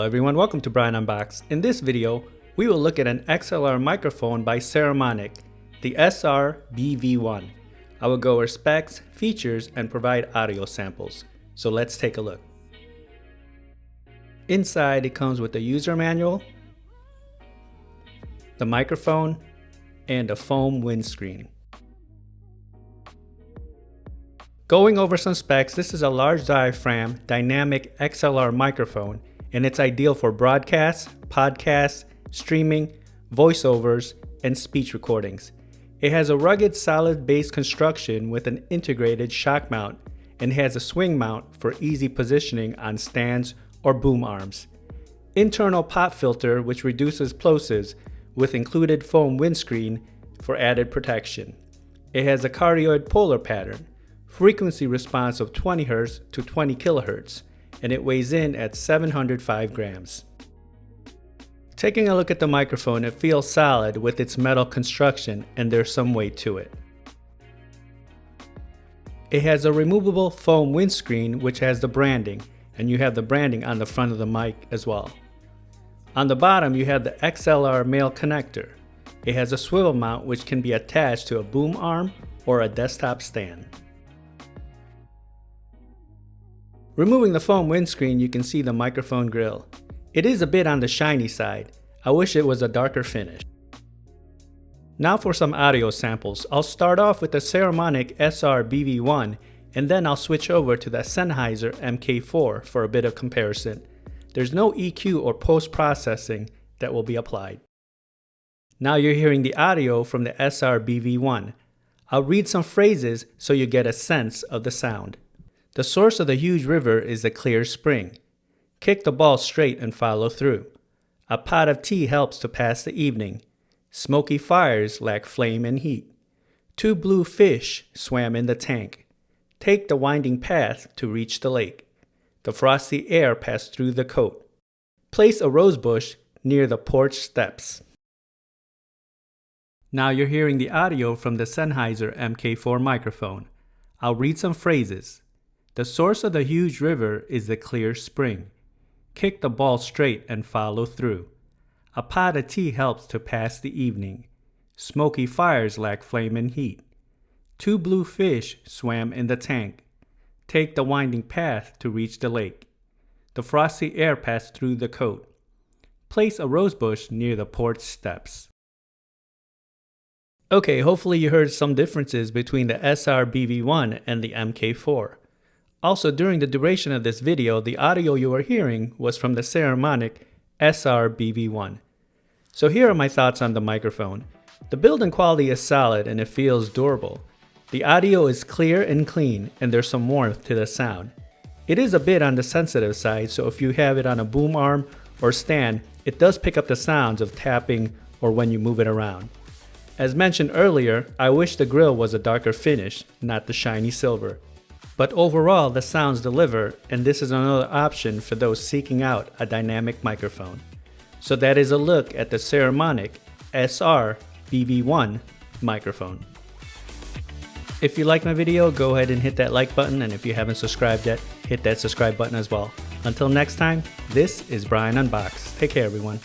everyone, welcome to Brian Unboxed. In this video, we will look at an XLR microphone by Saramonic, the SR-BV1. I will go over specs, features, and provide audio samples. So let's take a look. Inside, it comes with the user manual, the microphone, and a foam windscreen. Going over some specs, this is a large diaphragm dynamic XLR microphone, and it's ideal for broadcasts, podcasts, streaming, voiceovers, and speech recordings. It has a rugged solid base construction with an integrated shock mount and has a swing mount for easy positioning on stands or boom arms. Internal pop filter which reduces plosives with included foam windscreen for added protection. It has a cardioid polar pattern, frequency response of 20 Hz to 20 kHz, and it weighs in at 705 grams. Taking a look at the microphone, it feels solid with its metal construction and there's some weight to it. It has a removable foam windscreen which has the branding, and you have the branding on the front of the mic as well. On the bottom you have the XLR male connector. It has a swivel mount which can be attached to a boom arm or a desktop stand. Removing the foam windscreen, you can see the microphone grill. It is a bit on the shiny side. I wish it was a darker finish. Now for some audio samples. I'll start off with the Saramonic SR-BV1 and then I'll switch over to the Sennheiser MK4 for a bit of comparison. There's no EQ or post-processing that will be applied. Now you're hearing the audio from the SR-BV1. I'll read some phrases so you get a sense of the sound. The source of the huge river is a clear spring. Kick the ball straight and follow through. A pot of tea helps to pass the evening. Smoky fires lack flame and heat. 2 blue fish swam in the tank. Take the winding path to reach the lake. The frosty air passed through the coat. Place a rose bush near the porch steps. Now you're hearing the audio from the Sennheiser MK4 microphone. I'll read some phrases. The source of the huge river is the clear spring. Kick the ball straight and follow through. A pot of tea helps to pass the evening. Smoky fires lack flame and heat. 2 blue fish swam in the tank. Take the winding path to reach the lake. The frosty air passed through the coat. Place a rose bush near the porch steps. Okay, hopefully you heard some differences between the SR-BV1 and the MK4. Also, during the duration of this video, the audio you are hearing was from the Saramonic SR-BV1. So here are my thoughts on the microphone. The build-in quality is solid and it feels durable. The audio is clear and clean, and there's some warmth to the sound. It is a bit on the sensitive side, so if you have it on a boom arm or stand, it does pick up the sounds of tapping or when you move it around. As mentioned earlier, I wish the grill was a darker finish, not the shiny silver. But overall, the sounds deliver, and this is another option for those seeking out a dynamic microphone. So that is a look at the Saramonic SR-BV1 microphone. If you like my video, go ahead and hit that like button, and if you haven't subscribed yet, hit that subscribe button as well. Until next time, this is Brian Unboxed. Take care, everyone.